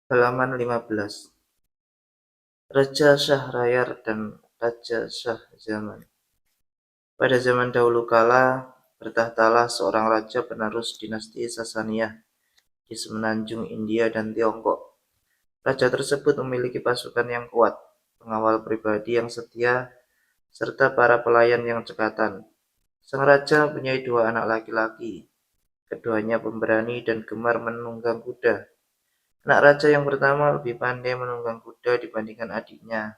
Halaman 15. Raja Syahrayar dan Raja Syahzaman. Pada zaman dahulu kala, bertahtalah seorang raja penerus dinasti Sasaniyah di semenanjung India dan Tiongkok. Raja tersebut memiliki pasukan yang kuat, pengawal pribadi yang setia, serta para pelayan yang cekatan. Sang raja mempunyai dua anak laki-laki. Keduanya pemberani dan gemar menunggang kuda. Anak raja yang pertama lebih pandai menunggang kuda dibandingkan adiknya.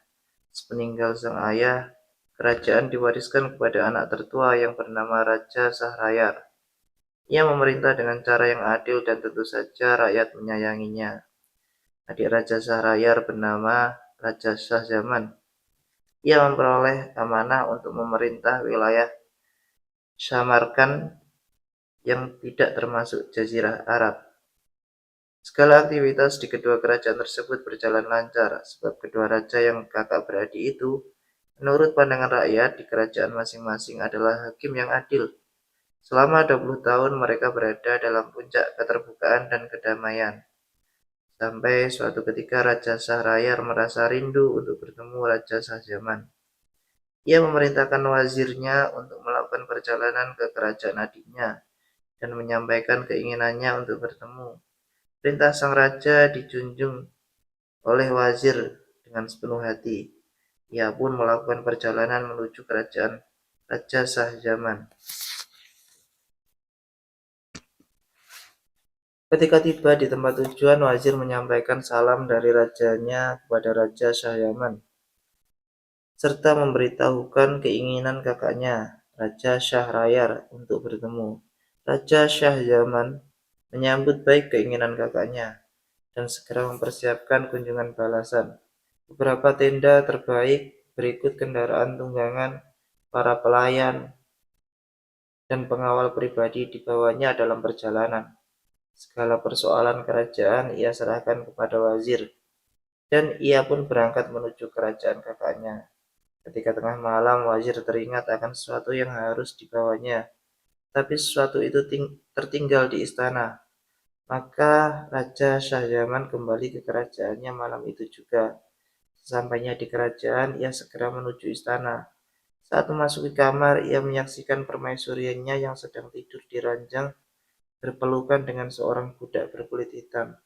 Sepeninggal sang ayah, kerajaan diwariskan kepada anak tertua yang bernama Raja Sahrayar. Ia memerintah dengan cara yang adil dan tentu saja rakyat menyayanginya. Adik Raja Sahrayar bernama Raja Syahzaman. Ia memperoleh amanah untuk memerintah wilayah Samarkand yang tidak termasuk Jazirah Arab. Segala aktivitas di kedua kerajaan tersebut berjalan lancar, sebab kedua raja yang kakak beradik itu, menurut pandangan rakyat di kerajaan masing-masing adalah hakim yang adil. Selama 20 tahun mereka berada dalam puncak keterbukaan dan kedamaian. Sampai suatu ketika Raja Sahrayar merasa rindu untuk bertemu Raja Syahzaman. Ia memerintahkan wazirnya untuk melakukan perjalanan ke kerajaan adiknya dan menyampaikan keinginannya untuk bertemu. Perintah sang raja dijunjung oleh wazir dengan sepenuh hati. Ia pun melakukan perjalanan menuju kerajaan Raja Syahzaman. Ketika tiba di tempat tujuan, wazir menyampaikan salam dari rajanya kepada Raja Syahzaman, serta memberitahukan keinginan kakaknya, Raja Syahrayar, untuk bertemu. Raja Syahzaman menyambut baik keinginan kakaknya dan segera mempersiapkan kunjungan balasan. Beberapa tenda terbaik berikut kendaraan tunggangan, para pelayan, dan pengawal pribadi dibawanya dalam perjalanan. Segala persoalan kerajaan ia serahkan kepada wazir, dan ia pun berangkat menuju kerajaan kakaknya. Ketika tengah malam, wazir teringat akan sesuatu yang harus dibawanya, tapi sesuatu itu tertinggal di istana. Maka Raja Syahzaman kembali ke kerajaannya malam itu juga. Sesampainya di kerajaan, ia segera menuju istana. Saat memasuki kamar, ia menyaksikan permaisurinya yang sedang tidur di ranjang berpelukan dengan seorang budak berkulit hitam.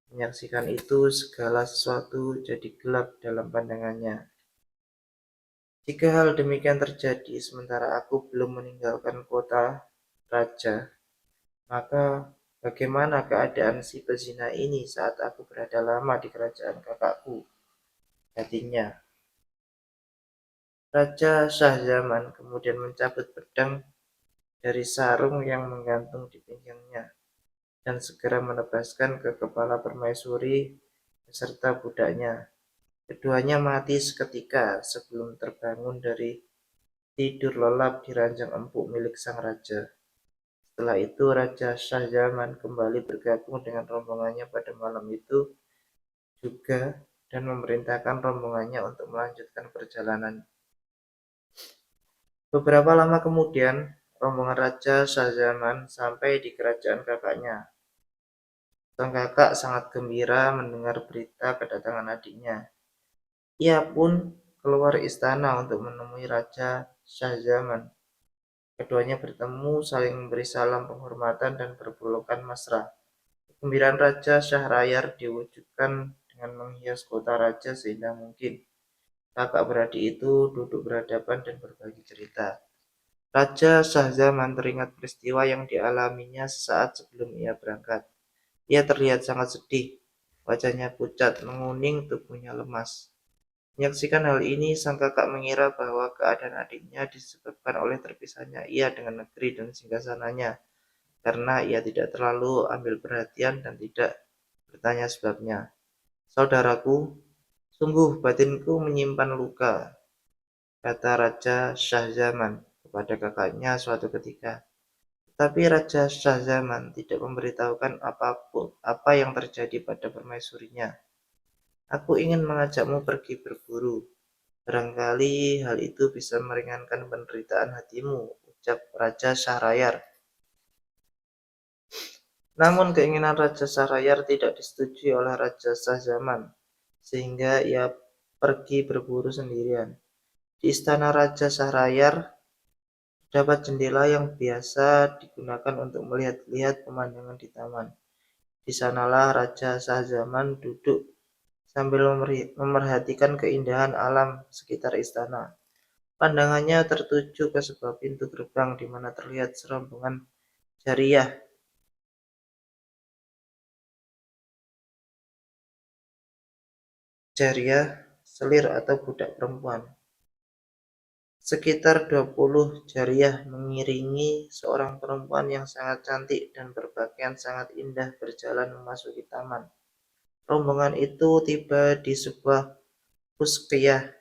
Menyaksikan itu, segala sesuatu jadi gelap dalam pandangannya. Jika hal demikian terjadi sementara aku belum meninggalkan kota raja, maka bagaimana keadaan si pezina ini saat aku berada lama di kerajaan kakakku? Hatinya. Raja Syahzaman kemudian mencabut pedang dari sarung yang menggantung di pinggangnya dan segera menebaskan ke kepala permaisuri beserta budaknya. Keduanya mati seketika sebelum terbangun dari tidur lelap di ranjang empuk milik sang raja. Setelah itu Raja Syahzaman kembali bergabung dengan rombongannya pada malam itu juga dan memerintahkan rombongannya untuk melanjutkan perjalanan. Beberapa lama kemudian, rombongan Raja Syahzaman sampai di kerajaan kakaknya. Sang kakak sangat gembira mendengar berita kedatangan adiknya. Ia pun keluar istana untuk menemui Raja Syahzaman. Keduanya bertemu, saling memberi salam penghormatan dan berpelukan mesra. Kegembiraan Raja Syahrayar diwujudkan dengan menghias kota raja seindah mungkin. Kakak beradik itu duduk berhadapan dan berbagi cerita. Raja Syahzaman teringat peristiwa yang dialaminya sesaat sebelum ia berangkat. Ia terlihat sangat sedih, wajahnya pucat, menguning, tubuhnya lemas. Menyaksikan hal ini, sang kakak mengira bahwa keadaan adiknya disebabkan oleh terpisahnya ia dengan negeri dan singgasananya, karena ia tidak terlalu ambil perhatian dan tidak bertanya sebabnya. Saudaraku, sungguh batinku menyimpan luka, kata Raja Syahzaman kepada kakaknya suatu ketika. Tapi Raja Syahzaman tidak memberitahukan apapun apa yang terjadi pada permaisurinya. Aku ingin mengajakmu pergi berburu. Barangkali hal itu bisa meringankan penderitaan hatimu, ucap Raja Syahrayar. Namun keinginan Raja Sahrayar tidak disetujui oleh Raja Shahzaman, sehingga ia pergi berburu sendirian. Di istana Raja Sahrayar terdapat jendela yang biasa digunakan untuk melihat-lihat pemandangan di taman. Di sanalah Raja Shahzaman duduk sambil memerhatikan keindahan alam sekitar istana. Pandangannya tertuju ke sebuah pintu gerbang di mana terlihat serombongan jariyah. Jariyah, selir atau budak perempuan. Sekitar 20 jariyah mengiringi seorang perempuan yang sangat cantik dan berpakaian sangat indah berjalan memasuki taman. Rombongan itu tiba di sebuah puskiyah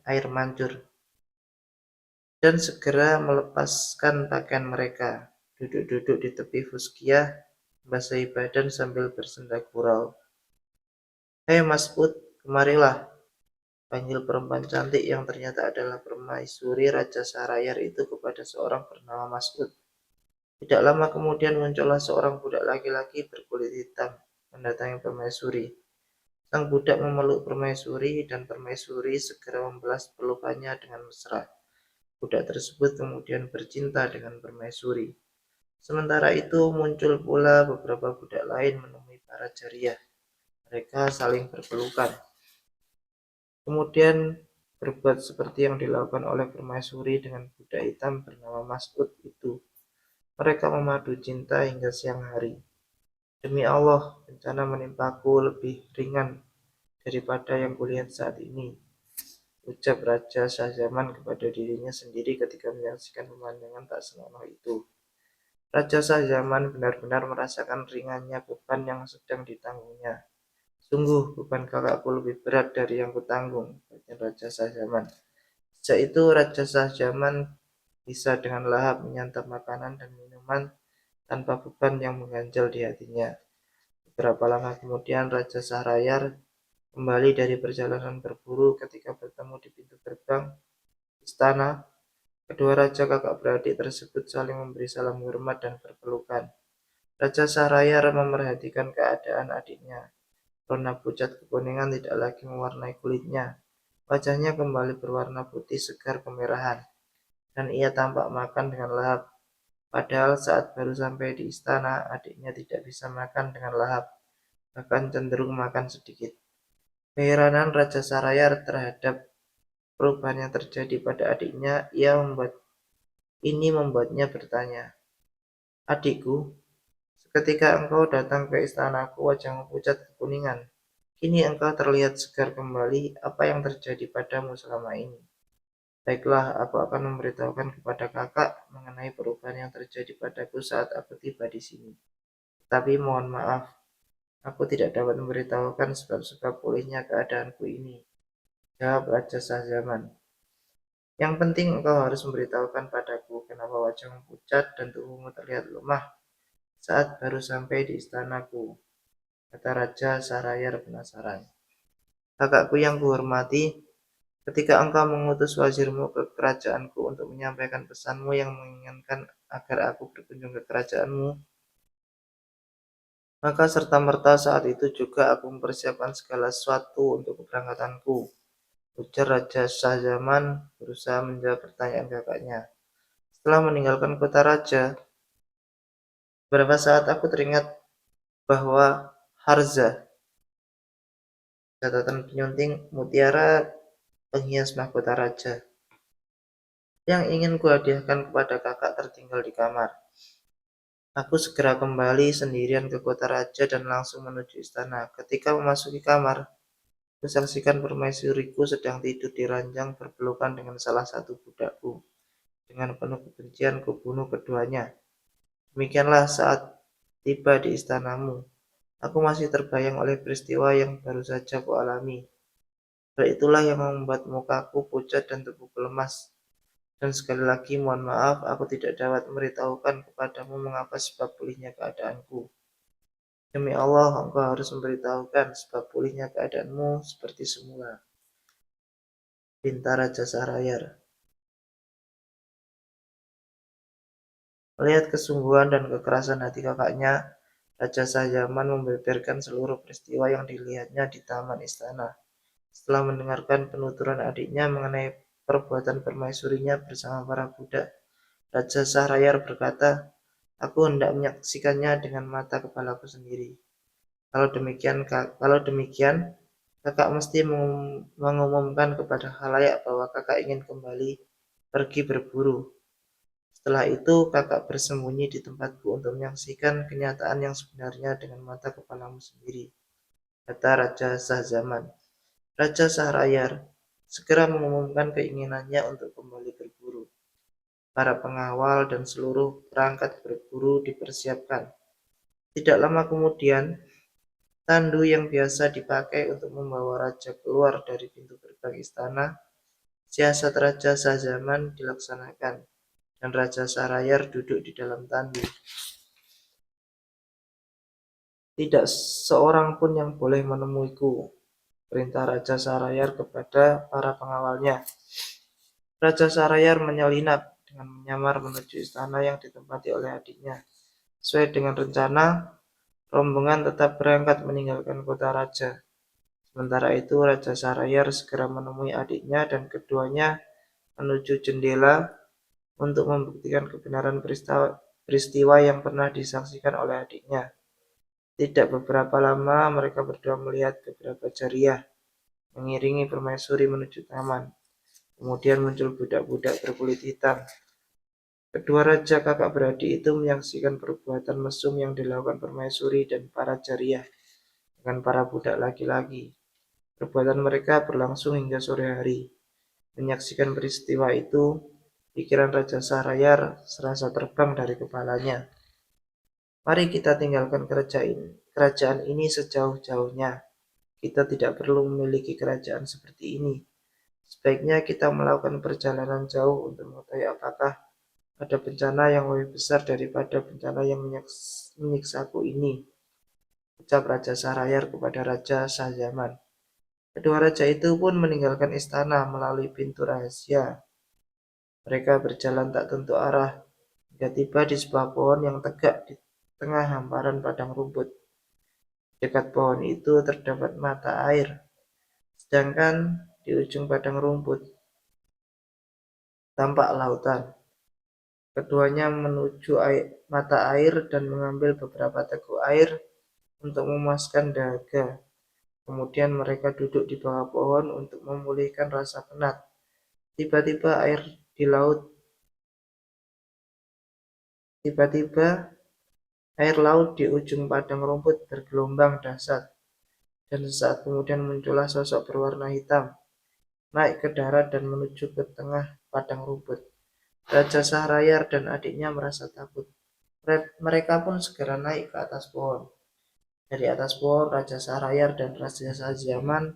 air mancur dan segera melepaskan pakaian mereka. Duduk-duduk di tepi puskiyah, membasahi badan sambil bersenda gurau. "Hei Mas'ud, kemarilah," panggil perempuan cantik yang ternyata adalah permaisuri Raja Sahrayar itu kepada seorang bernama Mas'ud. Tidak lama kemudian muncullah seorang budak laki-laki berkulit hitam mendatangi permaisuri. Sang budak memeluk permaisuri dan permaisuri segera membalas pelukannya dengan mesra. Budak tersebut kemudian bercinta dengan permaisuri. Sementara itu muncul pula beberapa budak lain menemui para jariyah. Mereka saling berpelukan. Kemudian berbuat seperti yang dilakukan oleh permaisuri dengan budak hitam bernama Mas'ud itu. Mereka memadu cinta hingga siang hari. "Demi Allah, bencana menimpaku lebih ringan daripada yang kulihat saat ini," ucap Raja Shahzaman kepada dirinya sendiri ketika menyaksikan pemandangan tak senonoh itu. Raja Shahzaman benar-benar merasakan ringannya beban yang sedang ditanggungnya. "Sungguh, beban kakakku lebih berat dari yang kutanggung," batin Raja Shahzaman. Sejak itu Raja Shahzaman bisa dengan lahap menyantap makanan dan minuman tanpa beban yang mengganjal di hatinya. Beberapa langkah kemudian Raja Sahrayar kembali dari perjalanan berburu. Ketika bertemu di pintu gerbang istana, kedua raja kakak beradik tersebut saling memberi salam hormat dan berpelukan. Raja Sahrayar memerhatikan keadaan adiknya. Warna pucat kekuningan tidak lagi mewarnai kulitnya. Wajahnya kembali berwarna putih segar kemerahan, dan ia tampak makan dengan lahap. Padahal saat baru sampai di istana, adiknya tidak bisa makan dengan lahap, bahkan cenderung makan sedikit. Keheranan Raja Sahrayar terhadap perubahan yang terjadi pada adiknya membuatnya bertanya, "Adikku, seketika engkau datang ke istanaku wajahmu pucat kekuningan. Kini engkau terlihat segar kembali. Apa yang terjadi padamu selama ini?" "Baiklah, aku akan memberitahukan kepada kakak mengenai perubahan yang terjadi padaku saat aku tiba di sini. Tapi mohon maaf, aku tidak dapat memberitahukan sebab-sebab pulihnya keadaanku ini," jawab Raja Shahzaman. "Yang penting engkau harus memberitahukan padaku kenapa wajahmu pucat dan tubuhmu terlihat lemah saat baru sampai di istanaku," kata Raja Sahrayar penasaran. "Kakakku yang kuhormati, ketika engkau mengutus wazirmu ke kerajaanku untuk menyampaikan pesanmu yang menginginkan agar aku berkunjung ke kerajaanmu, maka serta-merta saat itu juga aku mempersiapkan segala sesuatu untuk keberangkatanku," ujar Raja Shahzaman berusaha menjawab pertanyaan kakaknya. "Setelah meninggalkan kota raja, beberapa saat aku teringat bahwa harza, catatan penyunting mutiara penghias mahkota raja, yang ingin kuhadiahkan kepada kakak tertinggal di kamar. Aku segera kembali sendirian ke kota raja dan langsung menuju istana. Ketika memasuki kamar, kusaksikan permaisuriku sedang tidur di ranjang berpelukan dengan salah satu budakku. Dengan penuh kebencian kubunuh keduanya. Demikianlah saat tiba di istanamu. Aku masih terbayang oleh peristiwa yang baru saja kualami. Hal itulah yang membuat mukaku pucat dan tubuhku lemas. Dan sekali lagi mohon maaf, aku tidak dapat memberitahukan kepadamu mengapa sebab pulihnya keadaanku. Demi Allah, engkau harus memberitahukan sebab pulihnya keadaanmu seperti semula," pinta Raja Sahrayar. Melihat kesungguhan dan kekerasan hati kakaknya, Raja Shahzaman membeberkan seluruh peristiwa yang dilihatnya di taman istana. Setelah mendengarkan penuturan adiknya mengenai perbuatan permaisurinya bersama para budak, Raja Shahrayar berkata, "Aku hendak menyaksikannya dengan mata kepalaku sendiri. Kalau demikian, kakak mesti mengumumkan kepada khalayak bahwa kakak ingin kembali pergi berburu. Setelah itu, kakak bersembunyi di tempatku untuk menyaksikan kenyataan yang sebenarnya dengan mata kepalamu sendiri," kata Raja Shahzaman. Raja Shahrayar segera mengumumkan keinginannya untuk kembali berburu. Para pengawal dan seluruh perangkat berburu dipersiapkan. Tidak lama kemudian, tandu yang biasa dipakai untuk membawa raja keluar dari pintu gerbang istana, siasat Raja Shahzaman dilaksanakan, dan Raja Shahrayar duduk di dalam tandu. Tidak seorang pun yang boleh menemuiku, perintah Raja Shahrayar kepada para pengawalnya. Raja Shahrayar menyelinap dengan menyamar menuju istana yang ditempati oleh adiknya. Sesuai dengan rencana, rombongan tetap berangkat meninggalkan kota raja. Sementara itu, Raja Shahrayar segera menemui adiknya dan keduanya menuju jendela untuk membuktikan kebenaran peristiwa yang pernah disaksikan oleh adiknya. Tidak beberapa lama, mereka berdua melihat beberapa jariah mengiringi permaisuri menuju taman. Kemudian muncul budak-budak berkulit hitam. Kedua raja kakak beradik itu menyaksikan perbuatan mesum yang dilakukan permaisuri dan para jariah dengan para budak laki-laki. Perbuatan mereka berlangsung hingga sore hari. Menyaksikan peristiwa itu, pikiran Raja Shahrayar serasa terbang dari kepalanya. Mari kita tinggalkan kerajaan ini sejauh-jauhnya. Kita tidak perlu memiliki kerajaan seperti ini. Sebaiknya kita melakukan perjalanan jauh untuk mengetahui apakah ada bencana yang lebih besar daripada bencana yang menyiksaku ini, ucap Raja Shahrayar kepada Raja Shahzaman. Kedua raja itu pun meninggalkan istana melalui pintu rahasia. Mereka berjalan tak tentu arah hingga tiba di sebuah pohon yang tegak di tengah hamparan padang rumput. Dekat pohon itu terdapat mata air, sedangkan di ujung padang rumput tampak lautan. Keduanya menuju mata air dan mengambil beberapa teguk air untuk memuaskan dahaga. Kemudian mereka duduk di bawah pohon untuk memulihkan rasa penat. Tiba-tiba air laut di ujung padang rumput bergelombang dahsyat, dan sesaat kemudian muncullah sosok berwarna hitam, naik ke darat dan menuju ke tengah padang rumput. Raja Shahrayar dan adiknya merasa takut. Mereka pun segera naik ke atas pohon. Dari atas pohon, Raja Shahrayar dan Raja Shahzaman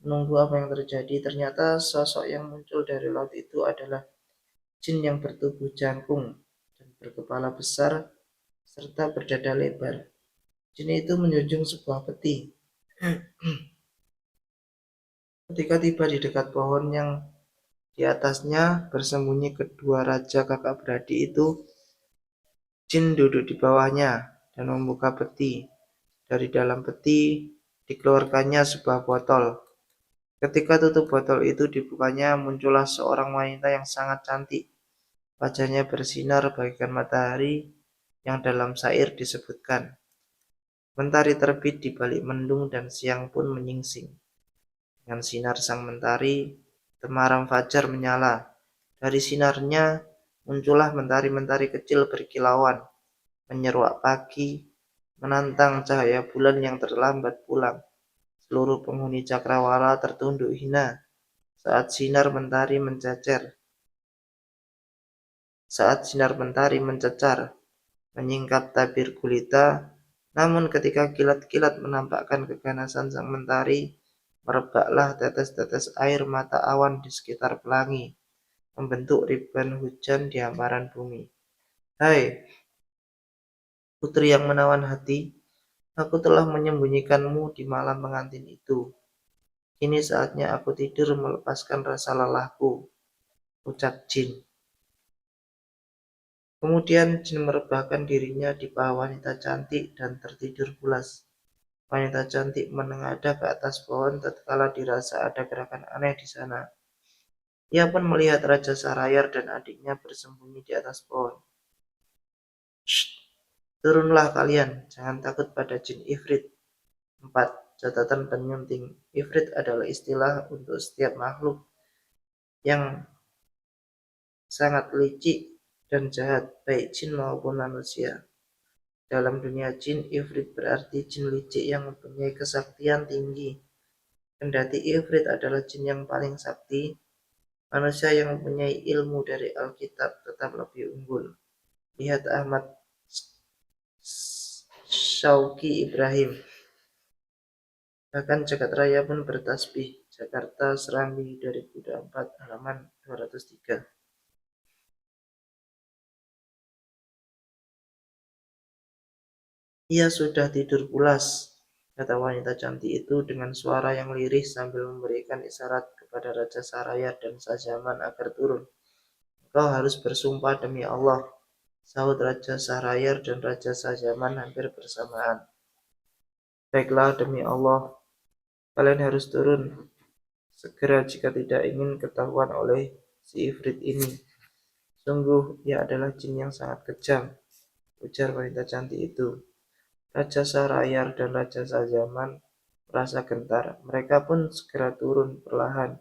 menunggu apa yang terjadi. Ternyata sosok yang muncul dari laut itu adalah jin yang bertubuh jangkung dan berkepala besar serta berdada lebar. Jin itu menjunjung sebuah peti. Ketika tiba di dekat pohon yang di atasnya bersembunyi kedua raja kakak beradik itu, jin duduk di bawahnya dan membuka peti. Dari dalam peti dikeluarkannya sebuah botol. Ketika tutup botol itu dibukanya, muncullah seorang wanita yang sangat cantik. Wajahnya bersinar bagaikan matahari yang dalam syair disebutkan, "Mentari terbit di balik mendung dan siang pun menyingsing. Dengan sinar sang mentari, temaram fajar menyala. Dari sinarnya muncullah mentari-mentari kecil berkilauan, menyeruak pagi, menantang cahaya bulan yang terlambat pulang. Seluruh penghuni cakrawala tertunduk hina saat sinar mentari mencecar, menyingkap tabir gulita. Namun ketika kilat-kilat menampakkan keganasan sang mentari, merebaklah tetes-tetes air mata awan di sekitar pelangi, membentuk ribuan hujan di hamparan bumi. Hai, putri yang menawan hati, aku telah menyembunyikanmu di malam pengantin itu. Kini saatnya aku tidur melepaskan rasa lelahku, ucap jin. Kemudian jin merebahkan dirinya di paha wanita cantik dan tertidur pulas. Wanita cantik menengadah ke atas pohon tatkala dirasa ada gerakan aneh di sana. Ia pun melihat Raja Sarayar dan adiknya bersembunyi di atas pohon. "Shh, turunlah kalian, jangan takut pada jin ifrit." 4. Catatan penyunting. Ifrit adalah istilah untuk setiap makhluk yang sangat licik dan jahat, baik jin maupun manusia. Dalam dunia jin, ifrit berarti jin licik yang mempunyai kesaktian tinggi. Kendati ifrit adalah jin yang paling sakti, manusia yang mempunyai ilmu dari Alkitab tetap lebih unggul. Lihat Ahmad Syauqi Ibrahim. Bahkan jagat raya pun bertasbih. Jakarta Serambi 2024 halaman 203. Ia sudah tidur pulas, kata wanita cantik itu dengan suara yang lirih sambil memberikan isyarat kepada Raja Sarayar dan Sajaman agar turun. Kau harus bersumpah demi Allah, sahut Raja Sarayar dan Raja Sajaman hampir bersamaan. Baiklah demi Allah, kalian harus turun segera jika tidak ingin ketahuan oleh si Ifrit ini. Sungguh, ia adalah jin yang sangat kejam, ujar wanita cantik itu. Raja Sarayar dan Raja Sajaman merasa gentar. Mereka pun segera turun perlahan.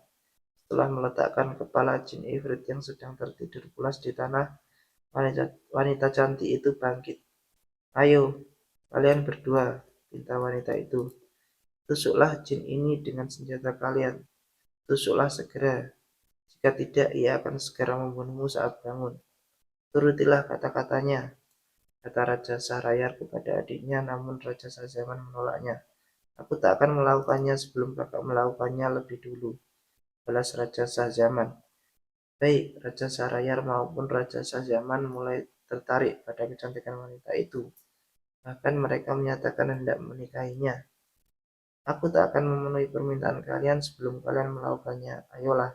Setelah meletakkan kepala jin Ifrit yang sedang tertidur pulas di tanah, wanita cantik itu bangkit. Ayo, kalian berdua, pinta wanita itu. Tusuklah jin ini dengan senjata kalian. Tusuklah segera. Jika tidak, ia akan segera membunuhmu saat bangun. Turutilah kata-katanya, kata Raja Sahrayar kepada adiknya, namun Raja Sajaman menolaknya. Aku tak akan melakukannya sebelum kakak melakukannya lebih dulu, balas Raja Sajaman. Baik, Raja Sahrayar maupun Raja Sajaman mulai tertarik pada kecantikan wanita itu. Bahkan mereka menyatakan hendak menikahinya. Aku tak akan memenuhi permintaan kalian sebelum kalian melakukannya. Ayolah,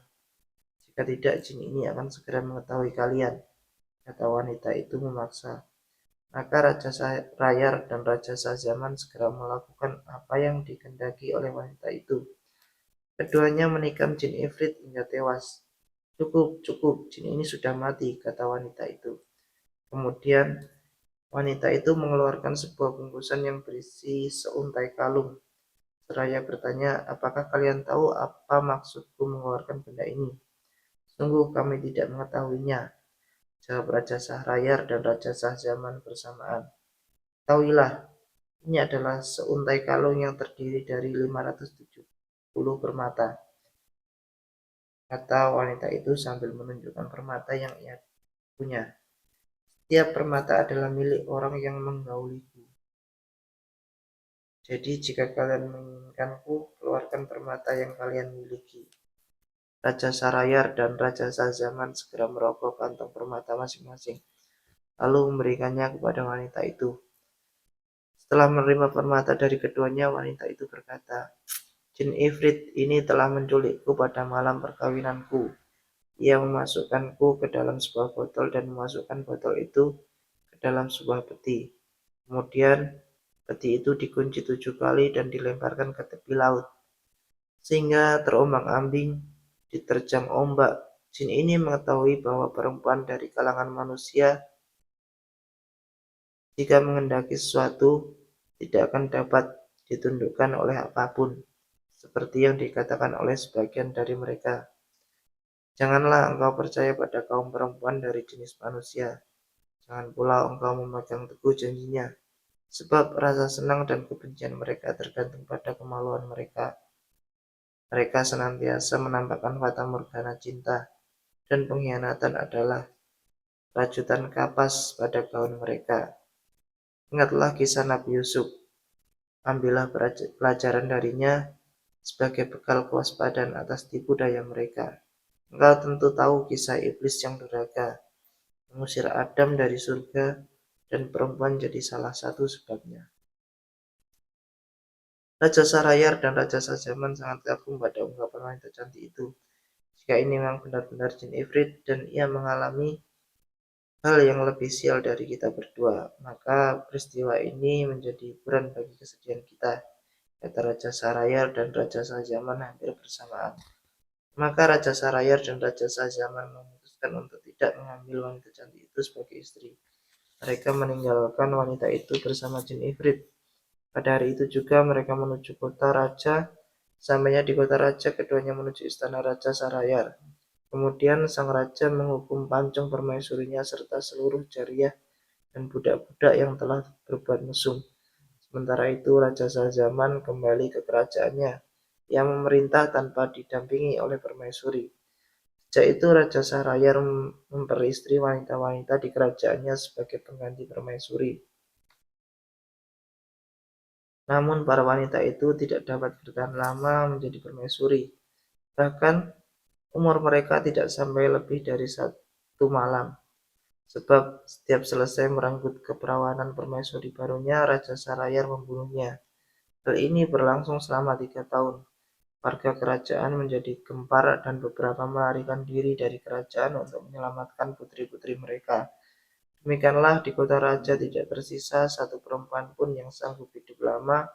jika tidak jin ini akan segera mengetahui kalian, kata wanita itu memaksa. Maka Raja Rayar dan Raja Sajaman segera melakukan apa yang dikehendaki oleh wanita itu. Keduanya menikam jin Ifrit hingga tewas. Cukup, cukup, jin ini sudah mati, kata wanita itu. Kemudian wanita itu mengeluarkan sebuah bungkusan yang berisi seuntai kalung. Seraya bertanya, apakah kalian tahu apa maksudku mengeluarkan benda ini? Sungguh kami tidak mengetahuinya, jawab Raja Sahrayar dan Raja Sahzaman bersamaan. Tahuilah, ini adalah seuntai kalung yang terdiri dari 570 permata, kata wanita itu sambil menunjukkan permata yang ia punya. Setiap permata adalah milik orang yang menggauliku. Jadi jika kalian menginginkanku, keluarkan permata yang kalian miliki. Raja Sarayar dan Raja Sazaman segera merogoh kantong permata masing-masing, lalu memberikannya kepada wanita itu. Setelah menerima permata dari keduanya, wanita itu berkata, Jin Ifrit ini telah menculikku pada malam perkawinanku. Ia memasukkanku ke dalam sebuah botol dan memasukkan botol itu ke dalam sebuah peti. Kemudian peti itu dikunci 7 kali dan dilemparkan ke tepi laut, sehingga terombang-ambing diterjang ombak. Jin ini mengetahui bahwa perempuan dari kalangan manusia jika mengendaki sesuatu tidak akan dapat ditundukkan oleh apapun, seperti yang dikatakan oleh sebagian dari mereka. Janganlah engkau percaya pada kaum perempuan dari jenis manusia. Jangan pula engkau memegang teguh janjinya, sebab rasa senang dan kebencian mereka tergantung pada kemaluan mereka. Mereka senantiasa menampakkan fata morgana cinta, dan pengkhianatan adalah rajutan kapas pada gaun mereka. Ingatlah kisah Nabi Yusuf. Ambillah pelajaran darinya sebagai bekal kewaspadaan atas tipu daya mereka. Engkau tentu tahu kisah iblis yang durhaka, mengusir Adam dari surga, dan perempuan jadi salah satu sebabnya. Raja Sarayar dan Raja Sajaman sangat kagum pada ungkapan wanita cantik itu. Jika ini memang benar-benar jin Ifrit dan ia mengalami hal yang lebih sial dari kita berdua. Maka peristiwa ini menjadi hiburan bagi kesedihan kita, kata Raja Sarayar dan Raja Sajaman hampir bersamaan. Maka Raja Sarayar dan Raja Sajaman memutuskan untuk tidak mengambil wanita cantik itu sebagai istri. Mereka meninggalkan wanita itu bersama jin ifrit. Pada hari itu juga mereka menuju kota raja. Sampainya di kota raja, keduanya menuju istana Raja Sarayar. Kemudian sang raja menghukum pancung permaisurinya serta seluruh jariah dan budak-budak yang telah berbuat mesum. Sementara itu Raja Sajaman kembali ke kerajaannya. Ia memerintah tanpa didampingi oleh permaisuri. Sejak itu Raja Sarayar memperistri wanita-wanita di kerajaannya sebagai pengganti permaisuri. Namun para wanita itu tidak dapat bertahan lama menjadi permaisuri. Bahkan umur mereka tidak sampai lebih dari 1 malam. Sebab setiap selesai merenggut keperawanan permaisuri barunya, Raja Sarayar membunuhnya. Hal ini berlangsung selama 3 tahun. Warga kerajaan menjadi gempar dan beberapa melarikan diri dari kerajaan untuk menyelamatkan putri-putri mereka. Demikianlah di kota raja tidak tersisa satu perempuan pun yang sanggup hidup lama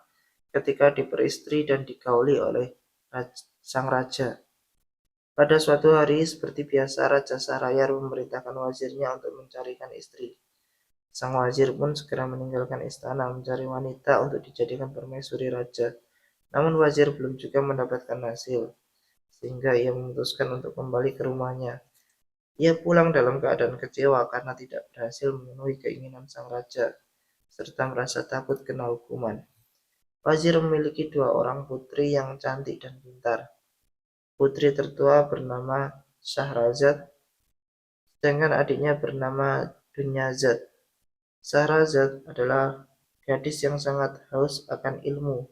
ketika diperistri dan digauli oleh sang raja. Pada suatu hari, seperti biasa, Raja Sarayar memerintahkan wazirnya untuk mencarikan istri. Sang wazir pun segera meninggalkan istana mencari wanita untuk dijadikan permaisuri raja. Namun wazir belum juga mendapatkan hasil, sehingga ia memutuskan untuk kembali ke rumahnya. Ia pulang dalam keadaan kecewa karena tidak berhasil memenuhi keinginan sang raja, serta merasa takut kena hukuman. Wazir memiliki 2 orang putri yang cantik dan pintar. Putri tertua bernama Syahrazad, sedangkan adiknya bernama Dunyazad. Syahrazad adalah gadis yang sangat haus akan ilmu.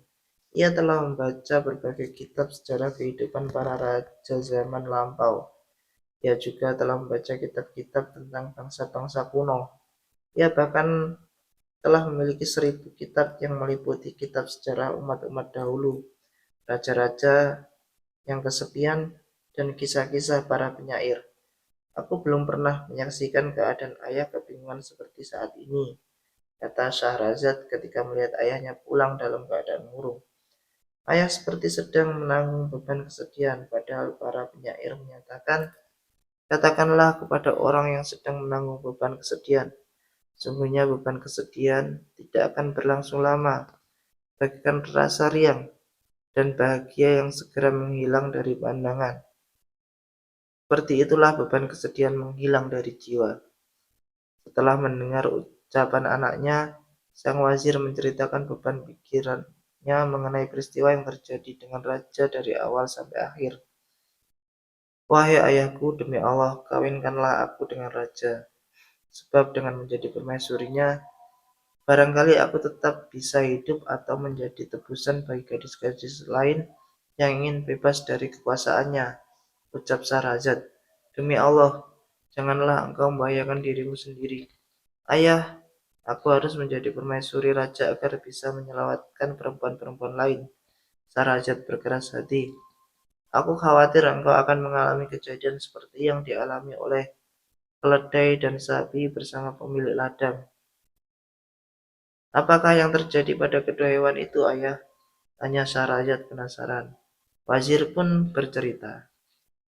Ia telah membaca berbagai kitab sejarah kehidupan para raja zaman lampau. Ia juga telah membaca kitab-kitab tentang bangsa-bangsa kuno. Ia bahkan telah memiliki 1000 kitab yang meliputi kitab sejarah umat-umat dahulu, raja-raja yang kesepian, dan kisah-kisah para penyair. Aku belum pernah menyaksikan keadaan ayah kebingungan seperti saat ini, kata Syahrazad ketika melihat ayahnya pulang dalam keadaan murung. Ayah seperti sedang menanggung beban kesedihan, padahal para penyair menyatakan, katakanlah kepada orang yang sedang menanggung beban kesedihan, sungguhnya beban kesedihan tidak akan berlangsung lama, bagaikan rasa riang dan bahagia yang segera menghilang dari pandangan. Seperti itulah beban kesedihan menghilang dari jiwa. Setelah mendengar ucapan anaknya, sang wazir menceritakan beban pikirannya mengenai peristiwa yang terjadi dengan raja dari awal sampai akhir. Wahai ayahku, demi Allah, kawinkanlah aku dengan raja. Sebab dengan menjadi permaisurinya, barangkali aku tetap bisa hidup atau menjadi tebusan bagi gadis-gadis lain yang ingin bebas dari kekuasaannya, ucap Syahrazad. Demi Allah, janganlah engkau membahayakan dirimu sendiri. Ayah, aku harus menjadi permaisuri raja agar bisa menyelamatkan perempuan-perempuan lain. Syahrazad berkeras hati. Aku khawatir engkau akan mengalami kejadian seperti yang dialami oleh keledai dan sapi bersama pemilik ladang. Apakah yang terjadi pada kedua hewan itu, ayah? Tanya Syahrazad penasaran. Wazir pun bercerita.